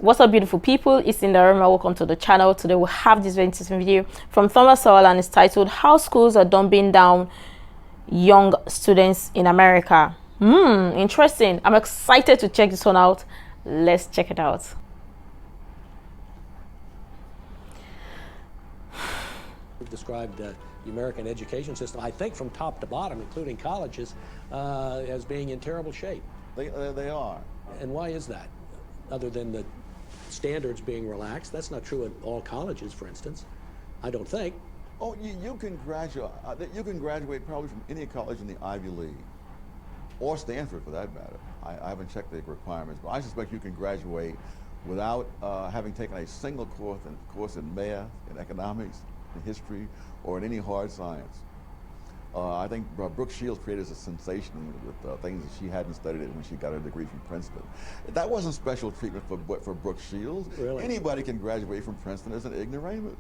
What's up, beautiful people? It's Sindærfam. Welcome to the channel. Today we have this very interesting video from Sowell, and it's titled "How Schools Are Dumbing Down Young Students in America." Interesting. I'm excited to check this one out. Let's check it out. We've described the American education system, I think from top to bottom, including colleges, as being in terrible shape. They are. And why is that? Other than the standards being relaxed. That's not true in all colleges, for instance, I don't think. Oh, you can graduate. You can graduate probably from any college in the Ivy League, or Stanford for that matter. I haven't checked the requirements, but I suspect you can graduate without having taken a single course in math, in economics, in history, or in any hard science. I think Brooke Shields created a sensation with things that she hadn't studied when she got her degree from Princeton. That wasn't special treatment for Brooke Shields. Really? Anybody can graduate from Princeton as an ignoramus.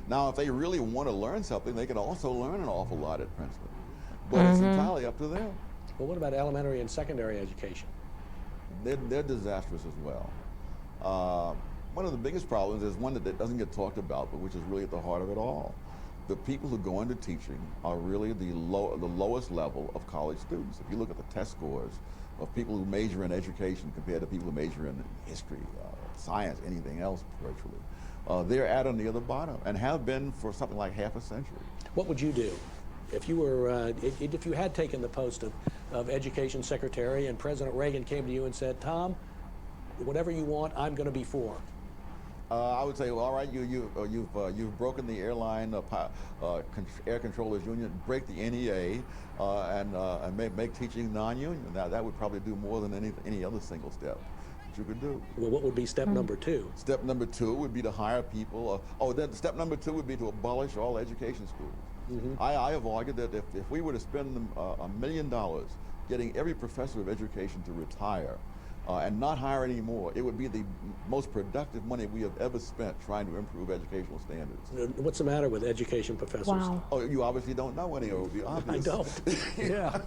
Now, if they really want to learn something, they can also learn an awful lot at Princeton. But it's entirely up to them. Well, what about elementary and secondary education? They're disastrous as well. One of the biggest problems is one that doesn't get talked about, but which is really at the heart of it all. The people who go into teaching are really the lowest level of college students. If you look at the test scores of people who major in education compared to people who major in history, science, anything else virtually, they're at or near the bottom and have been for something like half a century. What would you do if you were, if you had taken the post of Education Secretary and President Reagan came to you and said, "Tom, whatever you want, I'm going to be for"? I would say, well, all right, you've broken the airline air controllers union, break the NEA, and make teaching non-union. Now that would probably do more than any other single step that you could do. Well, what would be step number two? Step number two would be to hire people. Then step number two would be to abolish all education schools. I have argued that if we were to spend $1 million getting every professor of education to retire, and not hire any more, it would be the most productive money we have ever spent trying to improve educational standards. What's the matter with education professors? Wow. Oh, you obviously don't know any, or it would be obvious. I don't. Yeah.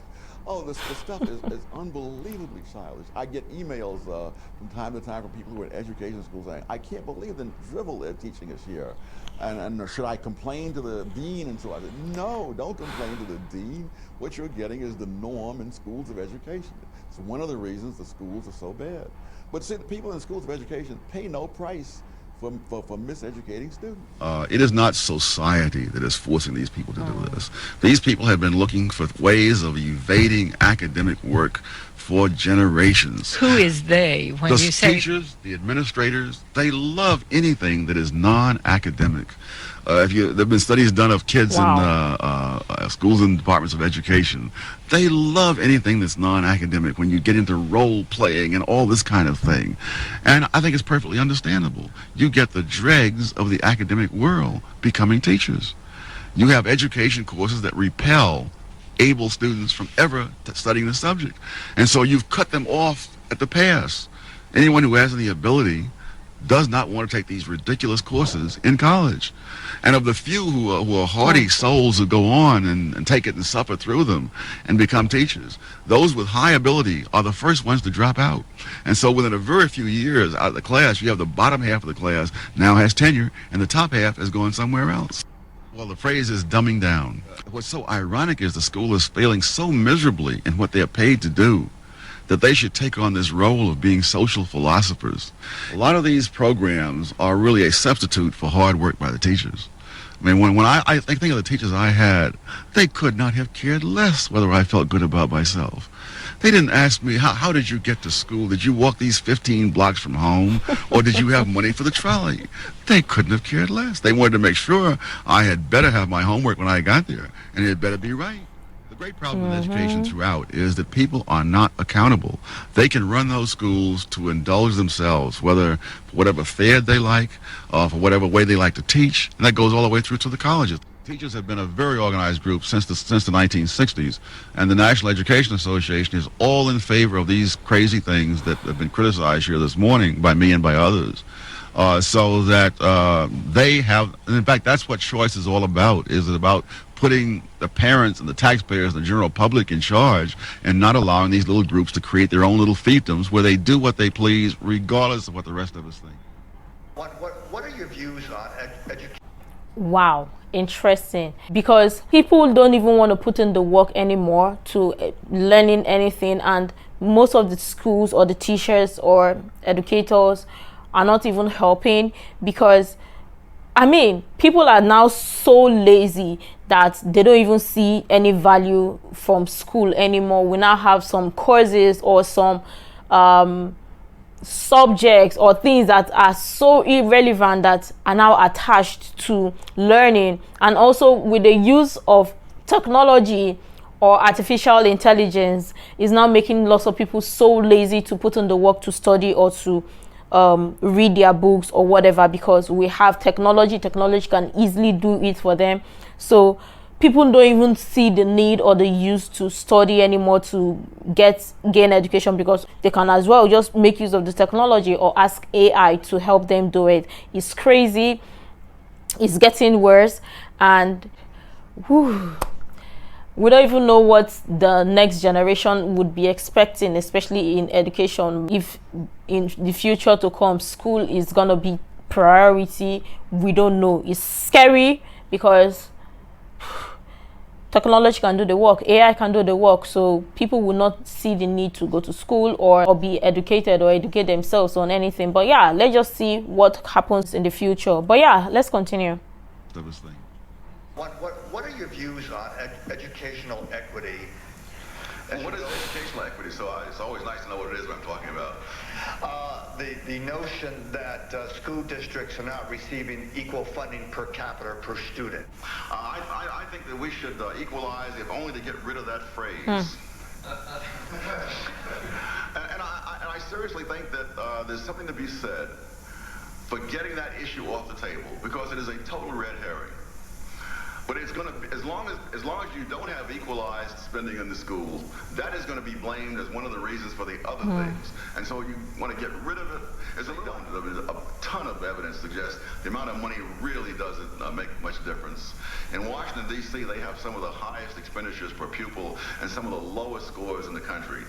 Oh, the stuff is unbelievably childish. I get emails from time to time from people who are in education schools saying, "I can't believe the drivel they're teaching us here. And should I complain to the dean?" And so I said, no, don't complain to the dean. What you're getting is the norm in schools of education. It's one of the reasons the schools are so bad. But see, the people in schools of education pay no price for miseducating students. It is not society that is forcing these people to do this. These people have been looking for ways of evading academic work for generations. Who is they when The you say teachers, the administrators, they love anything that is non-academic. There have been studies done of kids in schools and departments of education. They love anything that's non-academic when you get into role playing and all this kind of thing. And I think it's perfectly understandable. You get the dregs of the academic world becoming teachers. You have education courses that repel able students from ever studying the subject. And so you've cut them off at the pass. Anyone who has any ability does not want to take these ridiculous courses in college. And of the few who are hardy souls who go on and take it and suffer through them and become teachers, those with high ability are the first ones to drop out. And so within a very few years out of the class, you have the bottom half of the class now has tenure and the top half has gone somewhere else. Well, the phrase is dumbing down. What's so ironic is the school is failing so miserably in what they are paid to do that they should take on this role of being social philosophers. A lot of these programs are really a substitute for hard work by the teachers. I mean, when I think of the teachers I had, they could not have cared less whether I felt good about myself. They didn't ask me, how did you get to school? Did you walk these 15 blocks from home? Or did you have money for the trolley? They couldn't have cared less. They wanted to make sure I had better have my homework when I got there, and it had better be right. The great problem with education throughout is that people are not accountable. They can run those schools to indulge themselves, whether for whatever fad they like, for whatever way they like to teach, and that goes all the way through to the colleges. Teachers have been a very organized group since the 1960s, and the National Education Association is all in favor of these crazy things that have been criticized here this morning by me and by others. So that they have, and in fact, that's what choice is all about. Is it about putting the parents and the taxpayers and the general public in charge and not allowing these little groups to create their own little fiefdoms where they do what they please regardless of what the rest of us think. What are your views on education? Wow, interesting. Because people don't even want to put in the work anymore to learning anything, and most of the schools or the teachers or educators are not even helping, because I mean, people are now so lazy that they don't even see any value from school anymore. We now have some courses or some subjects or things that are so irrelevant that are now attached to learning. And also with the use of technology or artificial intelligence is now making lots of people so lazy to put in the work to study or to read their books or whatever, because we have technology can easily do it for them. So people don't even see the need or the use to study anymore to gain education, because they can as well just make use of the technology or ask AI to help them do it. It's crazy. It's getting worse, and we don't even know what the next generation would be expecting, especially in education. If in the future to come, school is gonna be priority, we don't know. It's scary because technology can do the work, AI can do the work, so people will not see the need to go to school or be educated or educate themselves on anything. But yeah, let's just see what happens in the future. But yeah, let's continue. What are your views on educational equity? And what is educational equity? So it's always nice to know what it is when I'm talking about. The notion that school districts are not receiving equal funding per capita per student. I think that we should equalize, if only to get rid of that phrase. And I seriously think that there's something to be said for getting that issue off the table, because it is a total red herring. But it's going to be, as long as you don't have equalized spending in the schools, that is going to be blamed as one of the reasons for the other things. And so you want to get rid of it. There's a ton of evidence suggests the amount of money really doesn't make much difference. In Washington, D.C., they have some of the highest expenditures per pupil and some of the lowest scores in the country.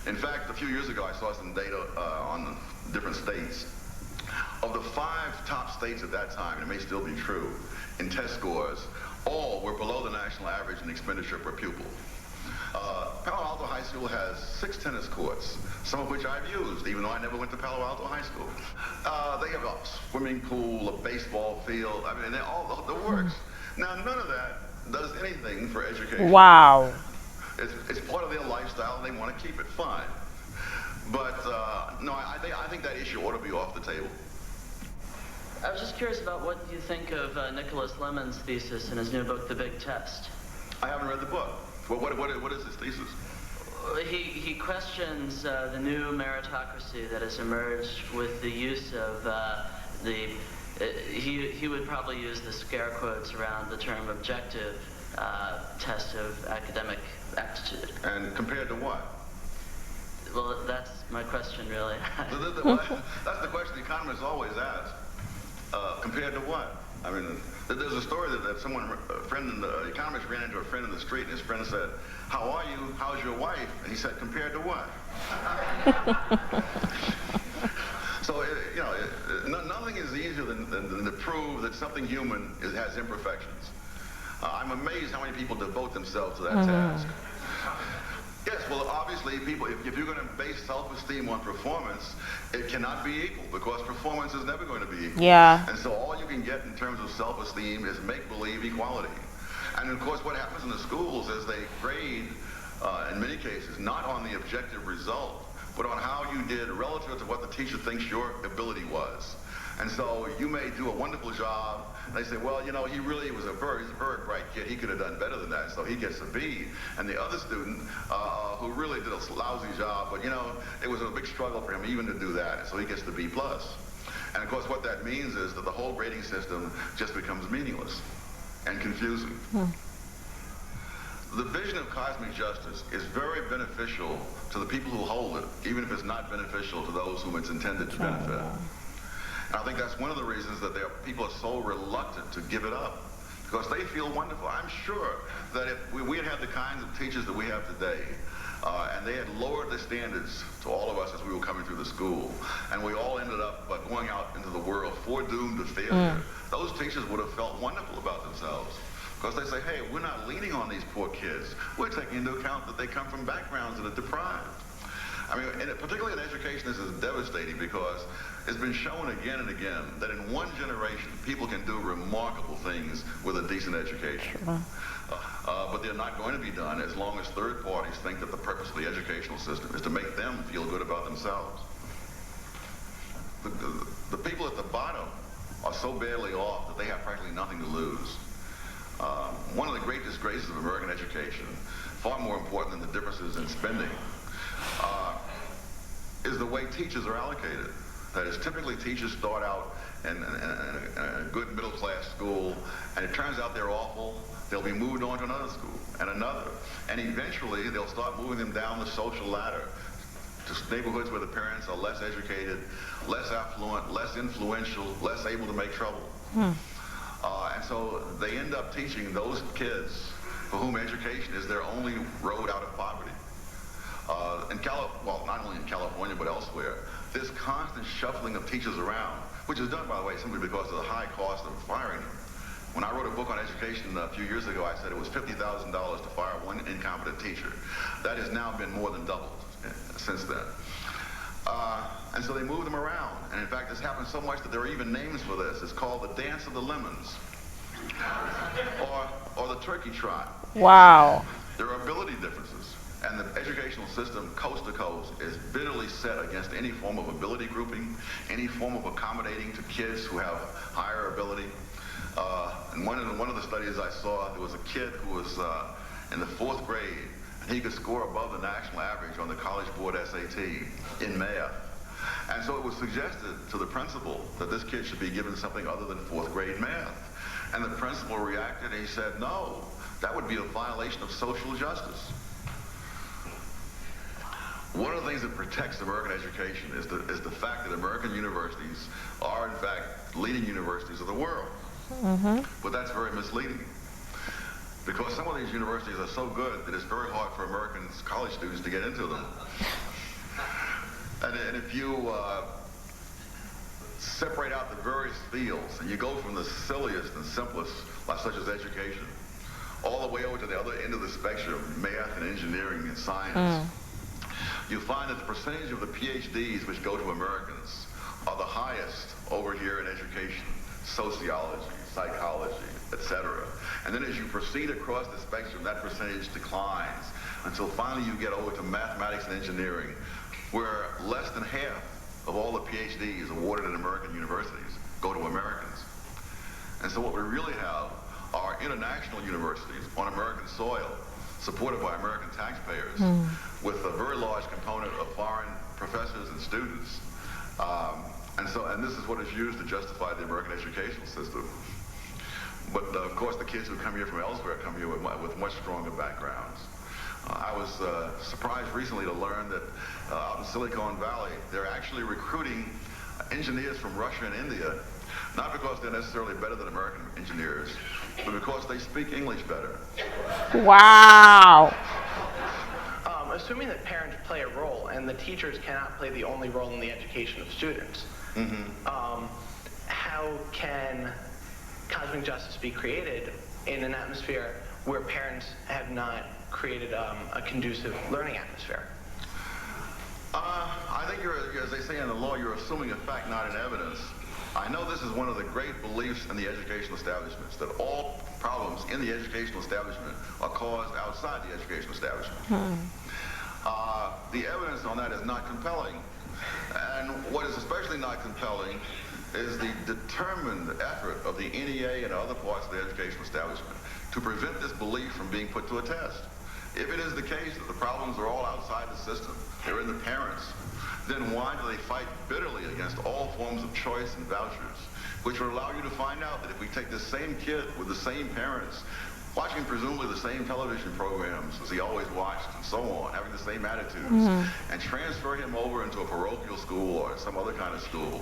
In fact, a few years ago, I saw some data on different states. Of the 5 top states at that time, and it may still be true, in test scores, all were below the national average in expenditure per pupil. Palo Alto High School has 6 tennis courts, some of which I've used, even though I never went to Palo Alto High School. They have a swimming pool, a baseball field, I mean, they're all the works. Now, none of that does anything for education. Wow. It's part of their lifestyle, and they want to keep it fine. But, no, I think that issue ought to be off the table. I was just curious about what you think of Nicholas Lemon's thesis in his new book, The Big Test. I haven't read the book. What is his thesis? He questions the new meritocracy that has emerged with the use of he would probably use the scare quotes around the term objective test of academic aptitude. And compared to what? Well, that's my question, really. That's the question the economists always ask. Compared to what? I mean, there's a story that the economist ran into a friend in the street, and his friend said, "How are you? How's your wife?" And he said, "Compared to what?" So, nothing is easier than to prove that something human has imperfections. I'm amazed how many people devote themselves to that task. Yes, well, obviously, people, if you're going to base self-esteem on performance, it cannot be equal, because performance is never going to be equal. Yeah. And so all you can get in terms of self-esteem is make-believe equality. And of course, what happens in the schools is they grade, in many cases, not on the objective result, but on how you did relative to what the teacher thinks your ability was. And so you may do a wonderful job, and they say, well, he really was a very bright kid. He could have done better than that, so he gets a B. And the other student, who really did a lousy job, but it was a big struggle for him even to do that, so he gets the B+. And of course, what that means is that the whole grading system just becomes meaningless and confusing. The vision of cosmic justice is very beneficial to the people who hold it, even if it's not beneficial to those whom it's intended to benefit. And I think that's one of the reasons that people are so reluctant to give it up. because they feel wonderful. I'm sure that if we had had the kinds of teachers that we have today, and they had lowered the standards to all of us as we were coming through the school, and we all ended up going out into the world foredoomed to failure, those teachers would have felt wonderful about themselves. Because they say, hey, we're not leaning on these poor kids. We're taking into account that they come from backgrounds that are deprived. I mean, and particularly in education, this is devastating because it's been shown again and again that in one generation, people can do remarkable things with a decent education. But they're not going to be done as long as third parties think that the purpose of the educational system is to make them feel good about themselves. The people at the bottom are so badly off that they have practically nothing to lose. One of the great disgraces of American education, far more important than the differences in spending, is the way teachers are allocated. That is, typically teachers start out in a good middle-class school, and it turns out they're awful. They'll be moved on to another school, and another. And eventually, they'll start moving them down the social ladder to neighborhoods where the parents are less educated, less affluent, less influential, less able to make trouble. And so they end up teaching those kids for whom education is their only road out of poverty. Well, not only in California, but elsewhere, this constant shuffling of teachers around, which is done, by the way, simply because of the high cost of firing them. When I wrote a book on education a few years ago, I said it was $50,000 to fire one incompetent teacher. That has now been more than doubled since then. And so they move them around. And in fact, this happens so much that there are even names for this. It's called the Dance of the Lemons, or the Turkey Trot. Wow. There are ability differences. And the educational system, coast to coast, is bitterly set against any form of ability grouping, any form of accommodating to kids who have higher ability. And one of the studies I saw, there was a kid who was in the 4th grade, and he could score above the national average on the College Board SAT in math. And so it was suggested to the principal that this kid should be given something other than 4th grade math. And the principal reacted, and he said, no, that would be a violation of social justice. One of the things that protects American education is the fact that American universities are, in fact, leading universities of the world. But that's very misleading, because some of these universities are so good that it's very hard for American college students to get into them. And if you separate out the various fields, and you go from the silliest and simplest, such as education, all the way over to the other end of the spectrum, math and engineering and science, you find that the percentage of the PhDs which go to Americans are the highest over here in education, sociology, psychology, etc. And then as you proceed across the spectrum, that percentage declines until finally you get over to mathematics and engineering, where less than half of all the PhDs awarded at American universities go to Americans. And so what we really have are international universities on American soil, supported by American taxpayers, with a very large component of foreign professors and students. And this is what is used to justify the American educational system. But of course, the kids who come here from elsewhere come here with much stronger backgrounds. I was surprised recently to learn that out in Silicon Valley, they're actually recruiting engineers from Russia and India, not because they're necessarily better than American engineers, but because they speak English better. Wow. Assuming that parents play a role and the teachers cannot play the only role in the education of students, how can cosmic justice be created in an atmosphere where parents have not created a conducive learning atmosphere? I think as they say in the law, you're assuming a fact, not an evidence. I know this is one of the great beliefs in the educational establishments, that all problems in the educational establishment are caused outside the educational establishment. The evidence on that is not compelling. And what is especially not compelling is the determined effort of the NEA and other parts of the educational establishment to prevent this belief from being put to a test. If it is the case that the problems are all outside the system, they're in the parents, then why do they fight bitterly against all forms of choice and vouchers, which would allow you to find out that if we take this same kid with the same parents, watching presumably the same television programs as he always watched and so on, having the same attitudes, and transfer him over into a parochial school or some other kind of school,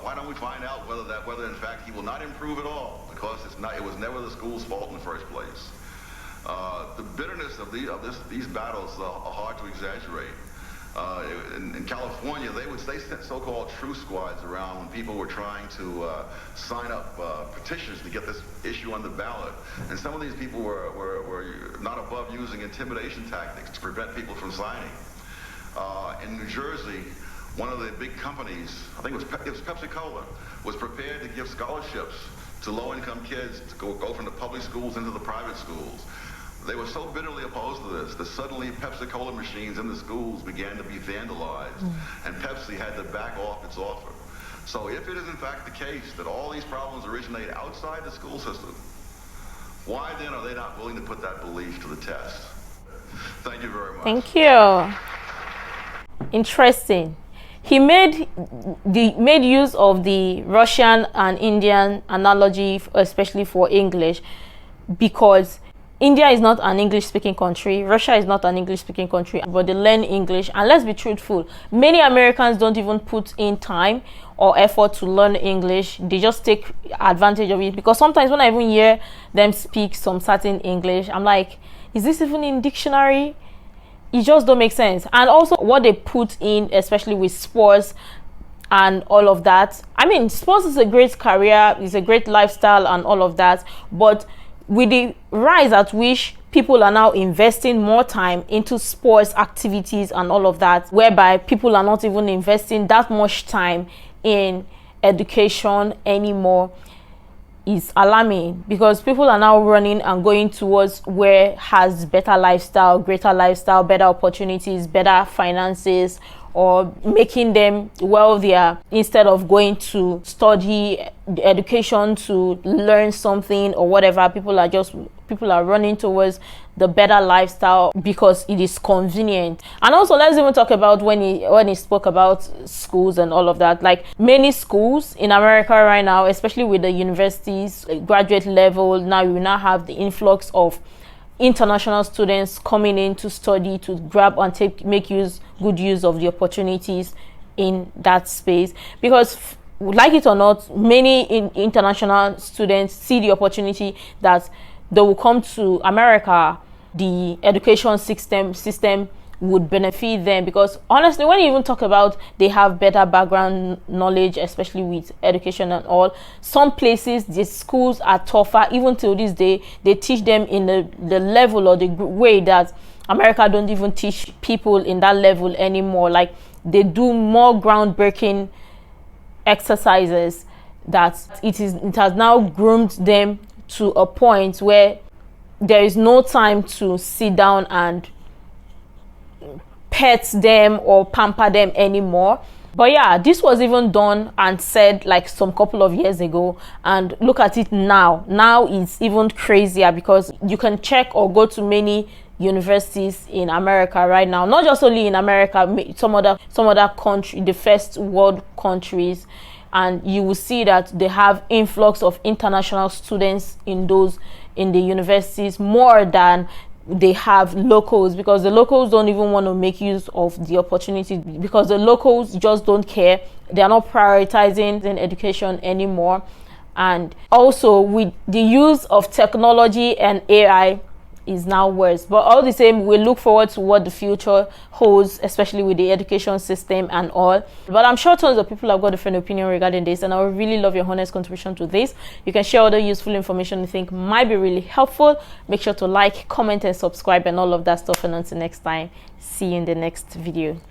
why don't we find out whether in fact he will not improve at all, because it was never the school's fault in the first place. The bitterness of these battles are hard to exaggerate. In California, they sent so-called truth squads around when people were trying to sign up petitions to get this issue on the ballot. And some of these people were not above using intimidation tactics to prevent people from signing. In New Jersey, one of the big companies, I think it was Pepsi-Cola, was prepared to give scholarships to low-income kids to go from the public schools into the private schools. They were so bitterly opposed to this that suddenly Pepsi-Cola machines in the schools began to be vandalized, and Pepsi had to back off its offer. So if it is in fact the case that all these problems originate outside the school system, why then are they not willing to put that belief to the test? Thank you very much. Thank you. Interesting. He made use of the Russian and Indian analogy, especially for English, because India is not an English-speaking country. Russia is not an English-speaking country, but they learn English. And let's be truthful, many Americans don't even put in time or effort to learn English. They just take advantage of it, because sometimes when I even hear them speak some certain English, I'm like, is this even in dictionary? It just don't make sense. And also what they put in, especially with sports and all of that. I mean, sports is a great career, it's a great lifestyle and all of that, but with the rise at which people are now investing more time into sports activities and all of that, whereby people are not even investing that much time in education anymore, is alarming, because people are now running and going towards where has better lifestyle, greater lifestyle, better opportunities, better finances, or making them wealthier, instead of going to study education to learn something or whatever. People are running towards the better lifestyle because it is convenient. And also, let's even talk about when he spoke about schools and all of that. Like, many schools in America right now, especially with the universities, graduate level, now you now have the influx of international students coming in to study, to grab and make good use of the opportunities in that space. Because, like it or not, many international students see the opportunity that they will come to America. The education system would benefit them, because honestly, when you even talk about they have better background knowledge, especially with education and all, some places the schools are tougher. Even till this day, they teach them in the level or the way that America don't even teach people in that level anymore. Like, they do more groundbreaking exercises that it has now groomed them to a point where there is no time to sit down and pet them or pamper them anymore. But yeah, this was even done and said like some couple of years ago, and look at it now. Now it's even crazier, because you can check or go to many universities in America right now, not just only in America, some other country, the first world countries, and you will see that they have influx of international students in the universities more than they have locals, because the locals don't even want to make use of the opportunity, because the locals just don't care. They are not prioritizing in education anymore. And also, with the use of technology and AI is now worse. But all the same, we look forward to what the future holds, especially with the education system and all. But I'm sure tons of people have got a different opinion regarding this, and I would really love your honest contribution to this. You can share other useful information you think might be really helpful. Make sure to like, comment, and subscribe and all of that stuff. And until next time, see you in the next video.